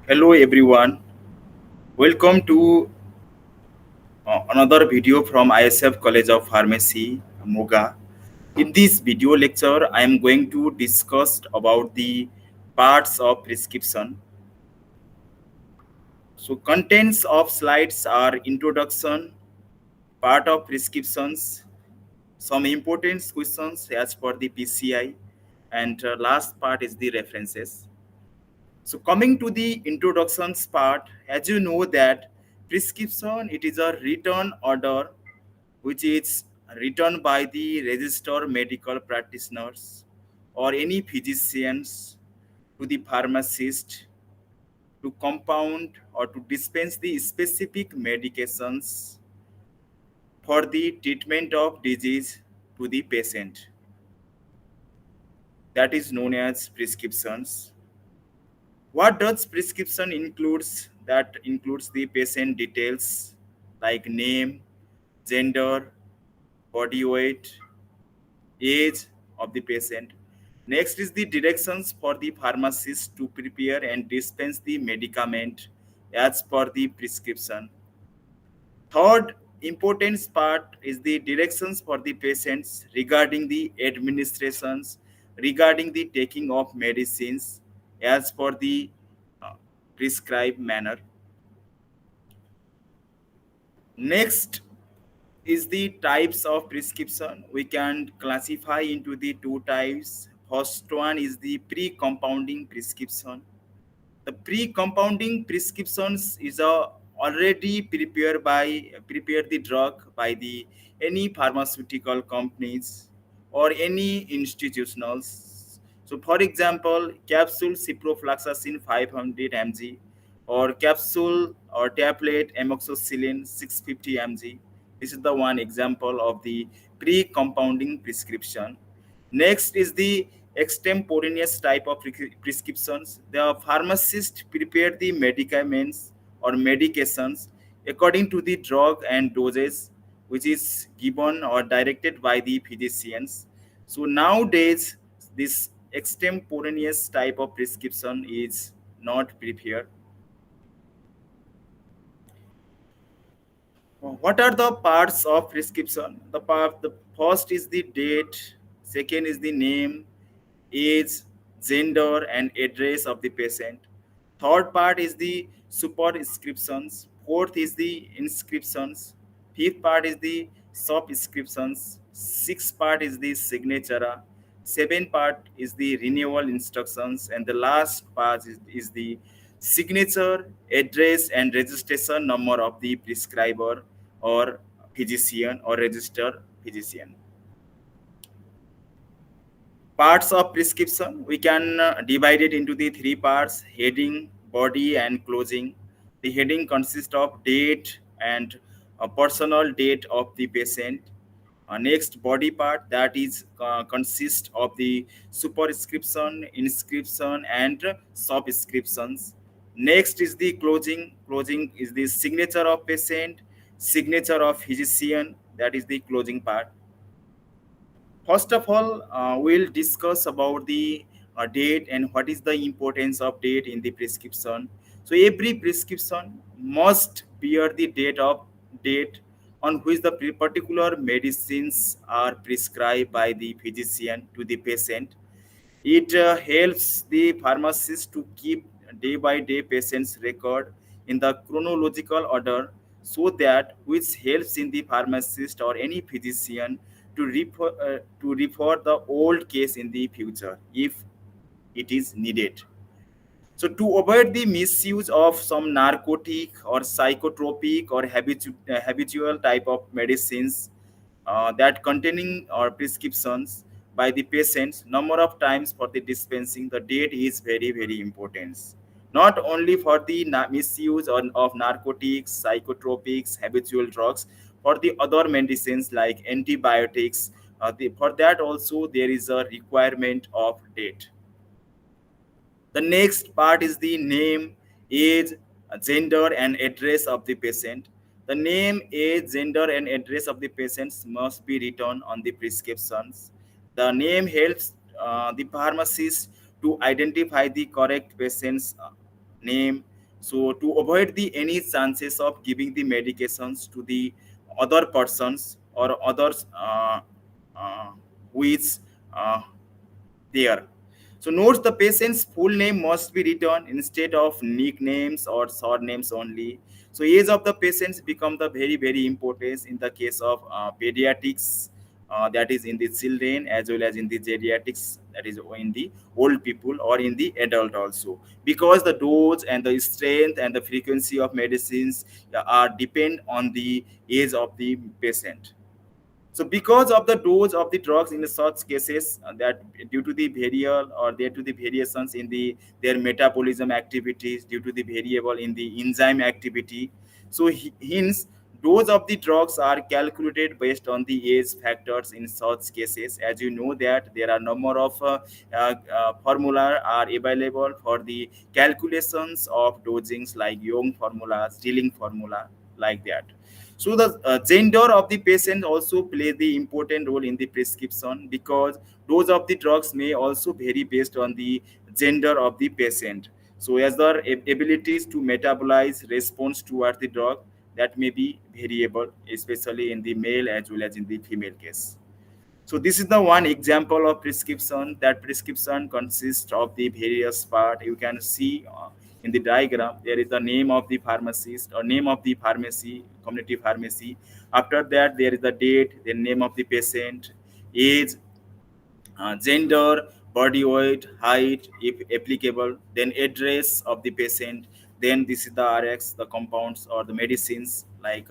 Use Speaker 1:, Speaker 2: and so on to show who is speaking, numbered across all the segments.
Speaker 1: Hello everyone, welcome to another video from ISF College of Pharmacy, Moga. In this video lecture, I am going to discuss about the parts of prescription. So contents of slides are introduction, part of prescriptions, some important questions as per the PCI, and last part is the references. So coming to the introductions part, as you know that prescription it is a written order which is written by the registered medical practitioners or any physicians to the pharmacist to compound or to dispense the specific medications for the treatment of disease to the patient. That is known as prescriptions. What does prescription includes? That includes the patient details like name, gender, body weight, age of the patient. Next is the directions for the pharmacist to prepare and dispense the medicament as per the prescription. Third important part is the directions for the patients regarding the administrations, regarding the taking of medicines as per the uh, prescribed manner. Next is the types of prescription. We can classify into the two types. First one is the pre-compounding prescription. The pre-compounding prescriptions is a already prepare the drug by the any pharmaceutical companies or any institutionals. So for example, capsule ciprofloxacin 500 mg or capsule or tablet amoxicillin 650 mg. This is the one example of the pre-compounding prescription. Next is the extemporaneous type of prescriptions. The pharmacist prepare the medicaments or medications according to the drug and dosage which is given or directed by the physicians. So nowadays, this extemporaneous type of prescription is not prepared. What are the parts of prescription? The first is the date, second is the name, age, gender, and address of the patient. Third part is the superscriptions. Fourth is the inscriptions. Fifth part is the subscriptions. Sixth part is the signature. Seventh part is the renewal instructions, and the last part is the signature, address, and registration number of the prescriber or physician or registered physician. Parts of prescription we can divide it into the three parts: heading, body, and closing. The heading consists of date and a personal date of the patient. Next, body part that is consists of the superscription, inscription, and subscriptions. Next is the closing. Closing is the signature of patient, signature of physician. That is the closing part. First of all, we'll discuss about the date and what is the importance of date in the prescription. So every prescription must bear the date on which the particular medicines are prescribed by the physician to the patient. It helps the pharmacist to keep day by day patient's record in the chronological order so that which helps in the pharmacist or any physician to refer the old case in the future if it is needed. So to avoid the misuse of some narcotic or psychotropic or habitual type of medicines that containing or prescriptions by the patients, number of times for the dispensing, the date is very important. Not only for the misuse of narcotics, psychotropics, habitual drugs, for the other medicines like antibiotics, for that also there is a requirement of date. The next part is the name, age, gender, and address of the patient. The name, age, gender, and address of the patients must be written on the prescriptions. The name helps the pharmacist to identify the correct patient's name, so to avoid the any chances of giving the medications to the other persons or others uh, which uh, there. So notes the patient's full name must be written instead of nicknames or surnames only. So age of the patients become the very important in the case of pediatrics, that is in the children, as well as in the geriatrics, that is in the old people or in the adult also, because the dose and the strength and the frequency of medicines are depend on the age of the patient. So because of the dose of the drugs in such cases, that due to the variable or due to the variations in the their metabolism activities, due to the variable in the enzyme activity, so hence dose of the drugs are calculated based on the age factors in such cases. As you know that there are number of formula are available for the calculations of dosings, like young formula, stealing formula, like that. So the gender of the patient also play the important role in the prescription, because dose of the drugs may also vary based on the gender of the patient. So as their abilities to metabolize response toward the drug, that may be variable, especially in the male as well as in the female case. So this is the one example of prescription. That prescription consists of the various part. You can see in the diagram there is the name of the pharmacist or name of the pharmacy, community pharmacy. After that there is the date, the name of the patient, age, gender, body weight, height, if applicable, then address of the patient, then this is the RX, the compounds or the medicines, like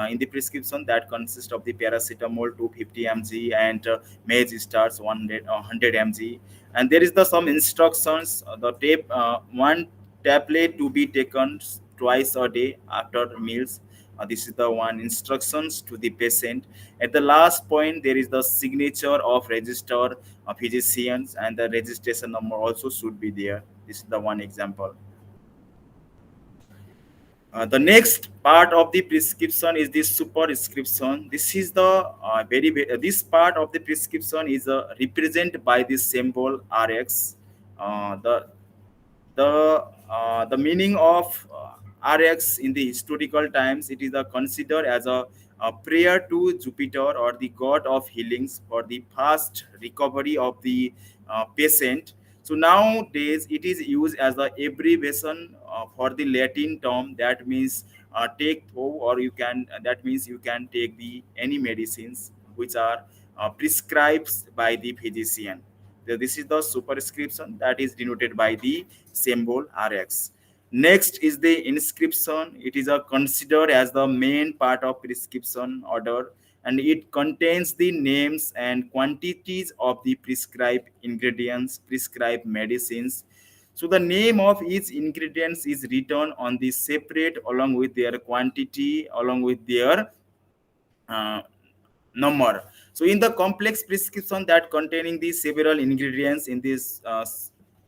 Speaker 1: in the prescription that consists of the paracetamol 250 mg and mage starts 100 mg, and there is the some instructions, the tape one tablet to be taken twice a day after meals. This is the one instructions to the patient. At the last point, there is the signature of register of physicians, and the registration number also should be there. This is the one example. The next part of the prescription is the superscription. This is the this part of the prescription is represented by the symbol RX. The meaning of RX in the historical times, it is considered as a prayer to Jupiter or the god of healings for the fast recovery of the patient. So nowadays it is used as the abbreviation for the Latin term, that means take through, or you can that means you can take the any medicines which are prescribed by the physician. So this is the superscription that is denoted by the symbol RX. Next is the inscription. It is considered as the main part of prescription order, and it contains the names and quantities of the prescribed ingredients, prescribed medicines. So the name of each ingredients is written on the separate along with their quantity, along with their uh, number. So in the complex prescription that containing the several ingredients in these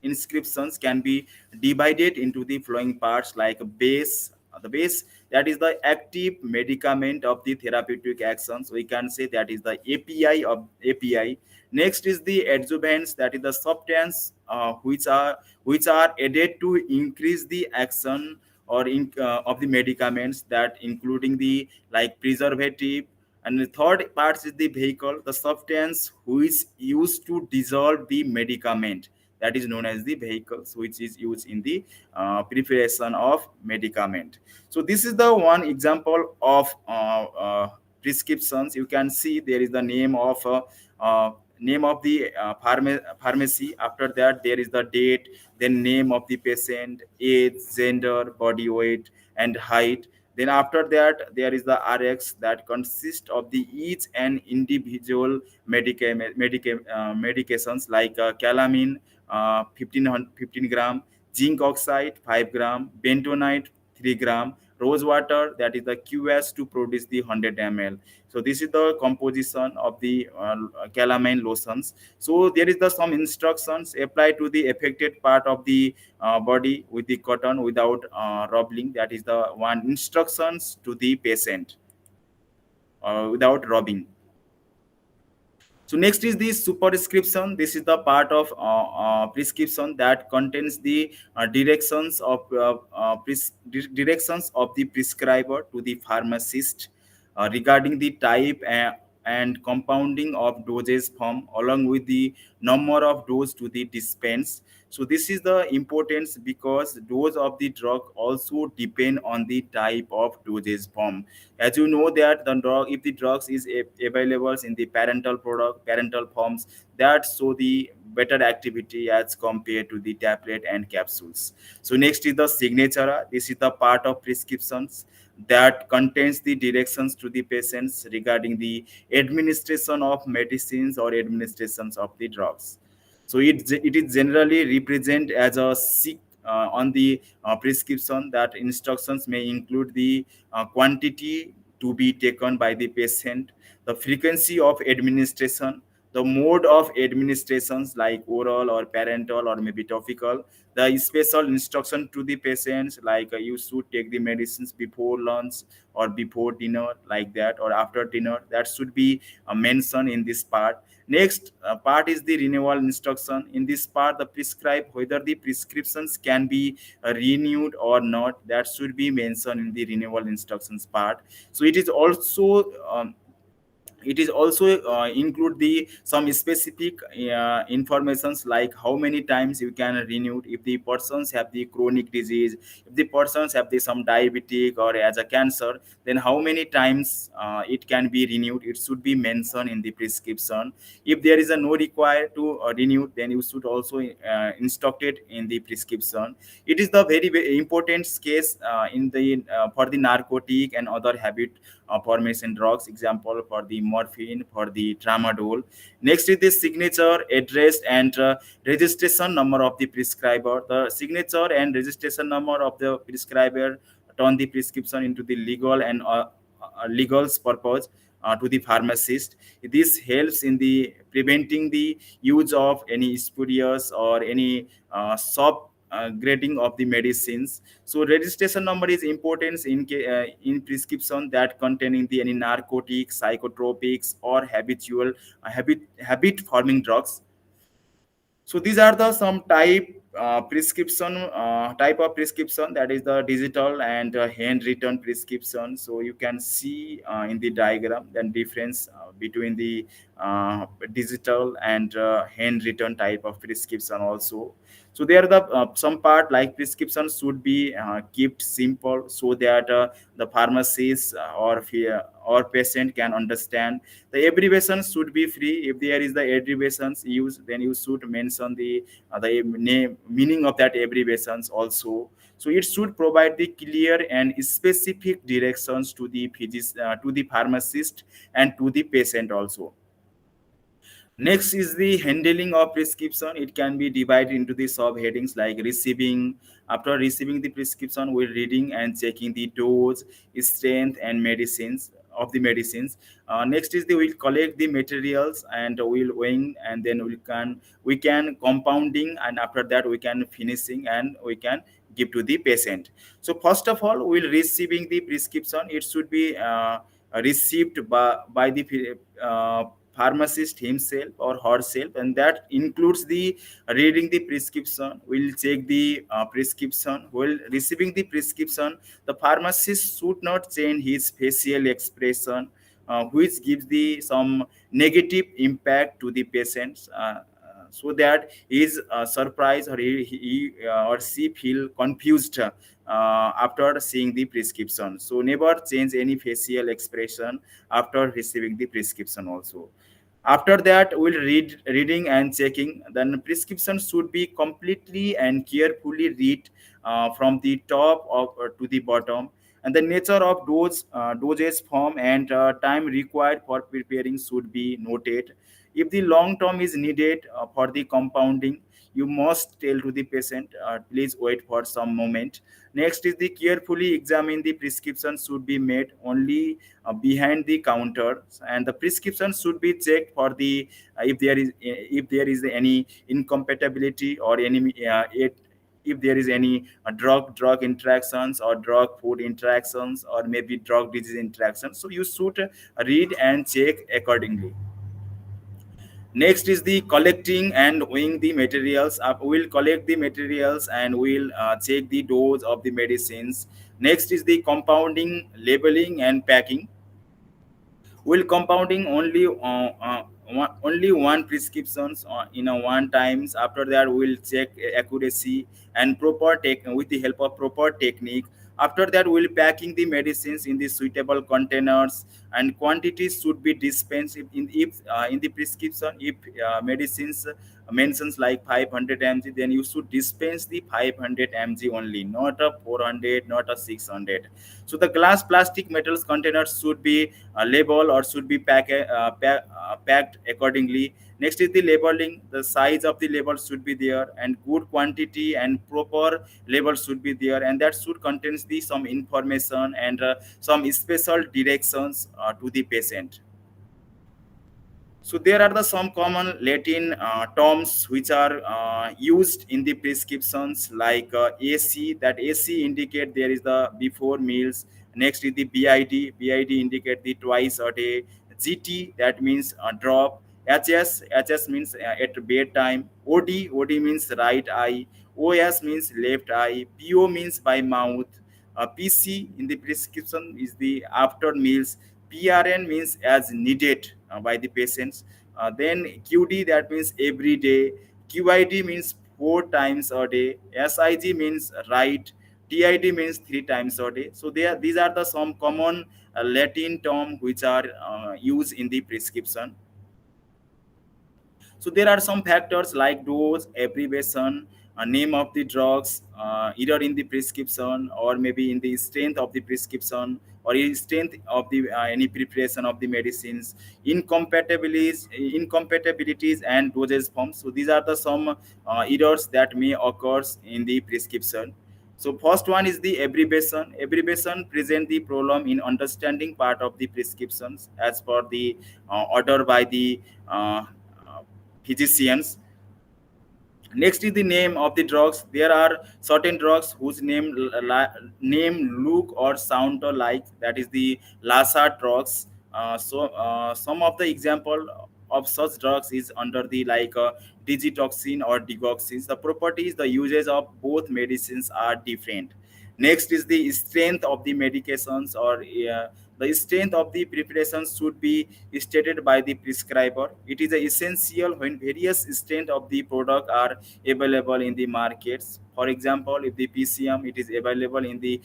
Speaker 1: inscriptions can be divided into the following parts, like base. The base, that is the active medicament of the therapeutic actions. We can say that is the API of API. Next is the adjuvants, that is the substance which are added to increase the action or of the medicaments, that including the like preservative. And the third part is the vehicle, the substance which is used to dissolve the medicament, that is known as the vehicles, which is used in the preparation of medicament. So this is the one example of prescriptions. You can see there is the name of the pharmacy. After that there is the date, then name of the patient, age, gender, body weight, and height. Then after that there is the RX that consists of the each and individual medications, like calamine 15 gram, zinc oxide 5 gram, bentonite 3 gram, rose water, that is the QS, to produce the 100 ml. So this is the composition of the calamine lotions. So there is the some instructions apply to the affected part of the body with the cotton without rubbing. That is the one instructions to the patient without rubbing. So next is the superscription. This is the part of prescription that contains the directions of the prescriber to the pharmacist regarding the type and compounding of dosage form, along with the number of dose to the dispense. So this is the importance because dose of the drug also depend on the type of dosage form. As you know that the drug, if the drugs is available in the parental forms, that show the better activity as compared to the tablet and capsules. So next is the signature. This is the part of prescriptions that contains the directions to the patients regarding the administration of medicines or administrations of the drugs. So it is generally represent as a sick on the prescription. That instructions may include the quantity to be taken by the patient, the frequency of administration, the mode of administrations like oral or parental or maybe topical, the special instruction to the patients like you should take the medicines before lunch or before dinner, like that, or after dinner, that should be mentioned in this part. Next part is the renewal instruction. In this part, the prescribe whether the prescriptions can be renewed or not, that should be mentioned in the renewal instructions part. So it is also include the some specific informations like how many times you can renew if the persons have the chronic disease, if the persons have the some diabetic or as a cancer, then how many times it can be renewed, it should be mentioned in the prescription. If there is a no required to renew, then you should also instruct it in the prescription. It is the very important case in the for the narcotic and other habit formation drugs, example for the morphine, for the tramadol. Next is the signature, address, and registration number of the prescriber. The signature and registration number of the prescriber turn the prescription into the legal and legal's purpose to the pharmacist. This helps in the preventing the use of any spurious or any sub grading of the medicines. So registration number is important in prescription that containing the any narcotics, psychotropics, or habit forming drugs. So these are the some type of prescription, that is the digital and handwritten prescription. So you can see in the diagram the difference between the digital and handwritten type of prescription also. So there are the some part like prescription should be kept simple so that the pharmacist or patient can understand. The abbreviations should be free. If there is the abbreviations used, then you should mention the name meaning of that abbreviations also. So it should provide the clear and specific directions to the to the pharmacist and to the patient also. Next is the handling of prescription. It can be divided into the subheadings like receiving. After receiving the prescription, we're reading and checking the dose, strength, and medicines of the medicines. Next is the we'll collect the materials and we'll weighing, and then we can compounding, and after that we can finishing and we can give to the patient. So first of all, we'll receiving the prescription. It should be received by the pharmacist himself or herself, and that includes the reading the prescription. We'll check the prescription. While receiving the prescription, the pharmacist should not change his facial expression, which gives the some negative impact to the patients. So that he is surprised, or he or she feel confused after seeing the prescription. So never change any facial expression after receiving the prescription also. After that, we'll reading and checking. Then prescription should be completely and carefully read from the top of to the bottom, and the nature of dosage form and time required for preparing should be noted. If the long term is needed for the compounding, you must tell to the patient, please wait for some moment. Next is the carefully examine the prescription should be made only behind the counter, and the prescription should be checked for the if there is any incompatibility or any if there is any drug interactions or drug food interactions or maybe drug disease interactions. So you should read and check accordingly. Next is the collecting and weighing the materials. We'll collect the materials and we'll check the dose of the medicines. Next is the compounding, labeling, and packing. Will compounding only one prescriptions in a one times. After that we'll check accuracy and proper tech with the help of proper technique. After that we'll packing the medicines in the suitable containers, and quantities should be dispensed in the prescription. If medicines mentions like 500 mg, then you should dispense the 500 mg only, not a 400, not a 600. So the glass, plastic, metals containers should be labeled or should be packed accordingly. Next is the labeling. The size of the label should be there, and good quantity and proper label should be there, and that should contains the some information and some special directions to the patient. So there are the some common Latin terms which are used in the prescriptions, like AC. That AC indicate there is the before meals. Next is the BID. BID indicate the twice a day. GT, that means drop. HS means at bedtime. OD means right eye. OS means left eye. PO means by mouth. PC in the prescription is the after meals. PRN means as needed by the patients. Then QD, that means every day. QID means four times a day. SIG means right. TID means three times a day. So these are the some common Latin term which are used in the prescription. So there are some factors like dose, abbreviation, name of the drugs, either in the prescription or maybe in the strength of the prescription or in strength of the any preparation of the medicines, incompatibilities and dosage forms. So these are the some errors that may occur in the prescription. So first one is the abbreviation. Abbreviation present the problem in understanding part of the prescriptions as per the order by the physicians. Next is the name of the drugs. There are certain drugs whose name look or sound alike. That is the Lassa drugs. Some of the example of such drugs is under the like digitoxin or digoxin. The properties, the uses of both medicines are different. Next is the strength of the medications, or the strength of the preparations should be stated by the prescriber. It is essential when various strength of the product are available in the markets. For example, if the PCM, it is available in the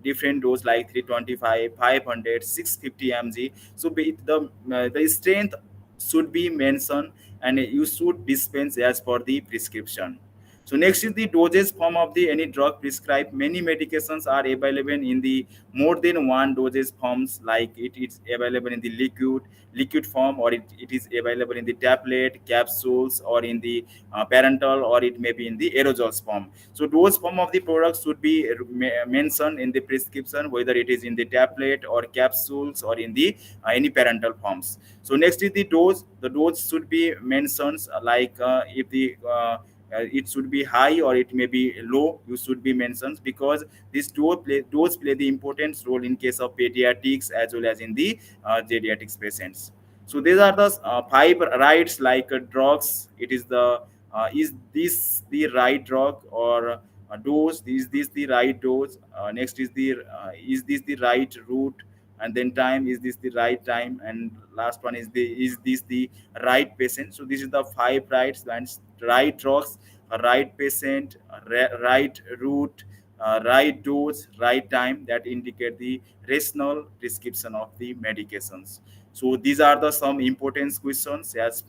Speaker 1: different dose like 325, 500, 650 mg. So the strength should be mentioned, and you should dispense as per the prescription. So next is the dosage form of the any drug prescribed. Many medications are available in the more than one dosage forms, like it is available in the liquid form, or it is available in the tablet, capsules, or in the parental, or it may be in the aerosols form. So dose form of the product should be mentioned in the prescription, whether it is in the tablet or capsules or in the any parental forms. So next is the dose. The dose should be mentioned, like if the it should be high or it may be low, you should be mentioned, because these dose play the important role in case of pediatrics as well as in the geriatrics patients. So these are the five rights, like drugs. It is this the right drug, or dose, is this the right dose? Next is this the right route? And then time, is this the right time? And last one is this the right patient? So this is the five rights: and right drugs, a right patient, a right route, right dose, right time, that indicate the rational prescription of the medications. So these are the some important questions as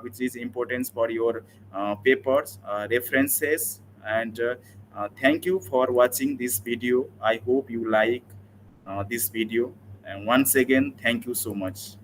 Speaker 1: which is important for your papers, references, and thank you for watching this video. I hope you like this video, and once again, thank you so much.